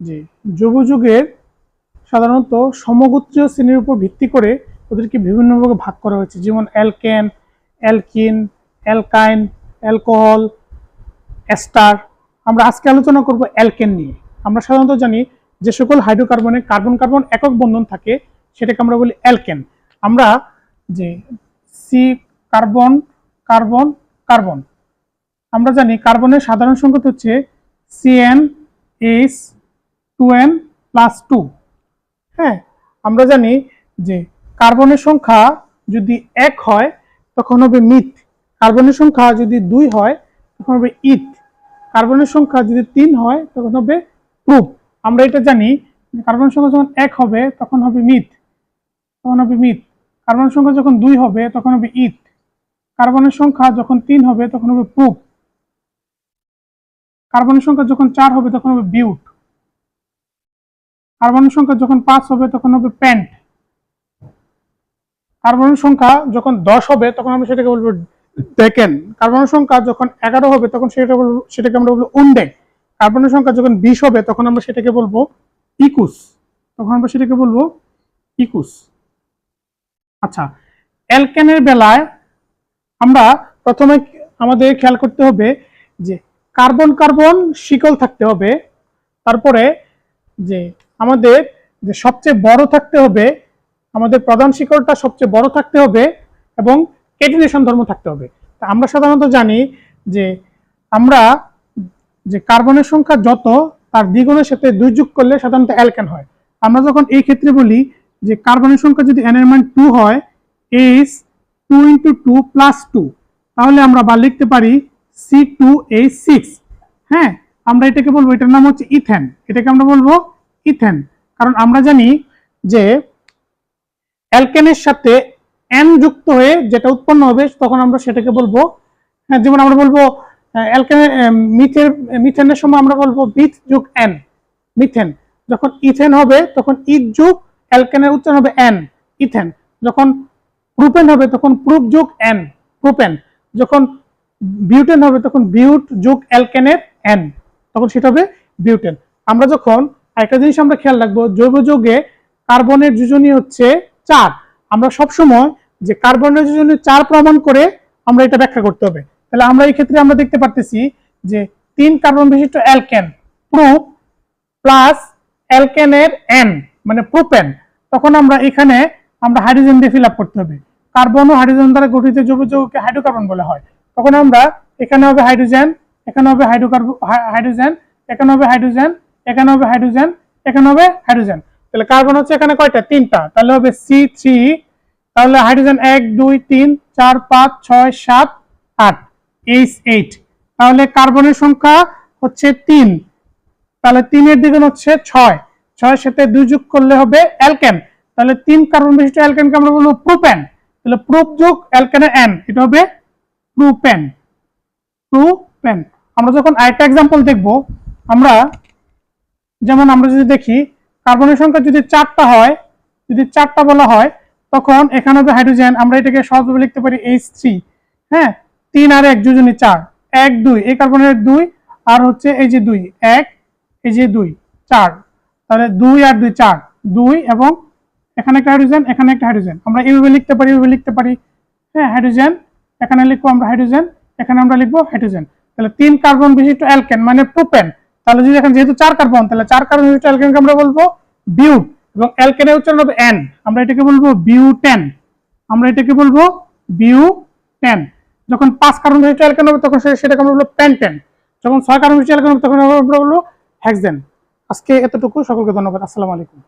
জি, জৈব যৌগের সাধারণত সমগোত্রীয় শ্রেণীর উপর ভিত্তি করে ওদেরকে বিভিন্ন ভাগে ভাগ করা হয়েছে, যেমন alkane, alkene, alkyne, alcohol, ester. আমরা আজকে আলোচনা করব অ্যালকেন নিয়ে। আমরা সাধারণত জানি যে সকল হাইড্রোকার্বনে কার্বন কার্বন একক বন্ধন থাকে সেটাকে আমরা বলি অ্যালকেন। আমরা যে সি কার্বন কার্বন কার্বন, আমরা জানি কার্বনের সাধারণ সংকেত হচ্ছে CnH2n+2। হ্যাঁ, আমরা জানি যে কার্বনের সংখ্যা যদি 1 হয় তখন হবে মিথ, কার্বনের সংখ্যা যদি 2 হয় তখন হবে ইথ, কার্বনের সংখ্যা যদি 3 হয় তখন হবে প্রুপ। আমরা এটা জানি কার্বনের সংখ্যা যখন 1 হবে তখন হবে মিথ, কার্বনের সংখ্যা যখন 2 হবে তখন হবে ইথ, কার্বনের সংখ্যা যখন 3 হবে তখন হবে প্রুপ, কার্বনের সংখ্যা যখন 4 হবে তখন হবে বিউট, কার্বনের সংখ্যা যখন 5 হবে তখন হবে প্যান্ট, কার্বনের সংখ্যা যখন 10 হবে তখন আমরা সেটাকে বলবো ডেকেন, কার্বনের সংখ্যা যখন 11 হবে তখন সেটাকে আমরা বলবো উন্ডে, কার্বনের সংখ্যা যখন 20 হবে তখন আমরা সেটাকে বলবো ইকুস, আচ্ছা, অ্যালকেনের বেলায় আমরা প্রথমে আমাদের খেয়াল করতে হবে যে কার্বন কার্বন শিকল থাকতে হবে, তারপরে যে আমাদের যে সবচেয়ে বড় থাকতে হবে, আমাদের প্রধান শিকলটা সবচেয়ে বড় থাকতে হবে এবং কেটিনেশন ধর্ম থাকতে হবে। আমরা সাধারণত জানি যে আমরা যে কার্বনের সংখ্যা যত তার দ্বিগুণের সাথে 2 যোগ করলে সাধারণত অ্যালকেন হয়। আমরা যখন এই ক্ষেত্রে বলি যে কার্বনের সংখ্যা যদি n এর মান 2 হয়, H 2 × 2 + 2, তাহলে আমরা বা লিখতে পারি C2H6। হ্যাঁ, আমরা এটাকে বলবো, এটার নাম হচ্ছে ইথেন, এটাকে আমরা বলবো ইথেন। কারণ আমরা জানি যে অ্যালকেনের সাথে n যুক্ত হয়ে যেটা উৎপন্ন হবে তখন আমরা সেটাকে বলবো, যেমন আমরা বলবো অ্যালকেনের মিথেনের সময় আমরা বলবো মিথ যোগ n, মিথেন। যখন ইথেন হবে তখন ইথ যোগ অ্যালকেনের উচ্চারণ হবে n, ইথেন। যখন প্রোপেন হবে তখন প্রুপ যোগ n, প্রোপেন। যখন বিউটেন হবে তখন বিউট যোগ অ্যালকেনের n, তখন সেটা হবে বিউটেন। আমরা যখন একটা জিনিস আমরা খেয়াল রাখবো, জৈব যৌগে কার্বনের যোজনী হচ্ছে 4। আমরা সবসময় যে কার্বনের যোজনী 4 প্রমাণ করে আমরা এটা ব্যাখ্যা করতে হবে। তাহলে আমরা এই ক্ষেত্রে আমরা দেখতে পারতেছি যে 3 কার্বন বিশিষ্ট অ্যালকেন প্রুপ প্লাস অ্যালকেনের n মানে প্রোপেন, তখন আমরা এখানে আমরা হাইড্রোজেন দিয়ে ফিল আপ করতে হবে। কার্বন ও হাইড্রোজেন দ্বারা গঠিত জৈব যৌগকে হাইড্রোকার্বন বলা হয়। তখন আমরা এখানে হবে হাইড্রোজেন, এখানে হবে হাইড্রোজেন, এখানে হবে হাইড্রোজেন, এখানে হবে হাইড্রোজেন, এখানে হবে হাইড্রোজেন। তাহলে কার্বন হচ্ছে এখানে কয়টা? 3টা, তাহলে হবে C3। তাহলে হাইড্রোজেন 1 2 3 4 5 6 7 8 H8। তাহলে কার্বনের সংখ্যা হচ্ছে 3, তাহলে 3 এর দ্বিগুণ হচ্ছে 6, 6 এর সাথে 2 যোগ করলে হবে অ্যালকেন। তাহলে 3 কার্বন বিশিষ্ট অ্যালকেনকে আমরা বলবো প্রোপেন। তাহলে প্রোপ যোগ অ্যালকেনের n, এটা হবে প্রোপেন। আমরা যখন আরেকটা एग्जांपल দেখব, আমরা যেমন আমরা যদি দেখি কার্বনের সংখ্যা যদি 4টা হয়, যদি 4টা বলা হয় তখন এখানে হবে হাইড্রোজেন, আমরা এটাকে সহজভাবে লিখতে পারি H3। হ্যাঁ, 3 আর 1 যোজনী 4, 1 2, এই কার্বনের 2 আর হচ্ছে এই যে 2 1, এই যে 2 4, তাহলে 2 আর 2 4, 2 এবং এখানে একটা হাইড্রোজেন, এখানে একটা হাইড্রোজেন। আমরা এইভাবে লিখতে পারি, হ্যাঁ, হাইড্রোজেন, এখানে লিখবো আমরা হাইড্রোজেন, এখানে আমরা লিখবো হাইড্রোজেন। তাহলে 3 কার্বন বিশিষ্ট অ্যালকেন মানে প্রোপেন। তাহলে যদি এখানে যেহেতু 4 কার্বন, তাহলে 4 কার্বন বিশিষ্ট অ্যালকেনকে আমরা বলবো বিউট এবং অ্যালকেনের উচ্চারণ হবে n, আমরা এটাকে বলবো বিউটেন, যখন 5 কার্বন বিশিষ্ট অ্যালকেন হবে তখন সেটাকে আমরা বলবো পেন্টেন, যখন 6 কার্বন বিশিষ্ট অ্যালকেন হবে তখন আমরা বলবো হেক্সেন। আজকে এতটুকু, সকলকে ধন্যবাদ। আসসালামু আলাইকুম।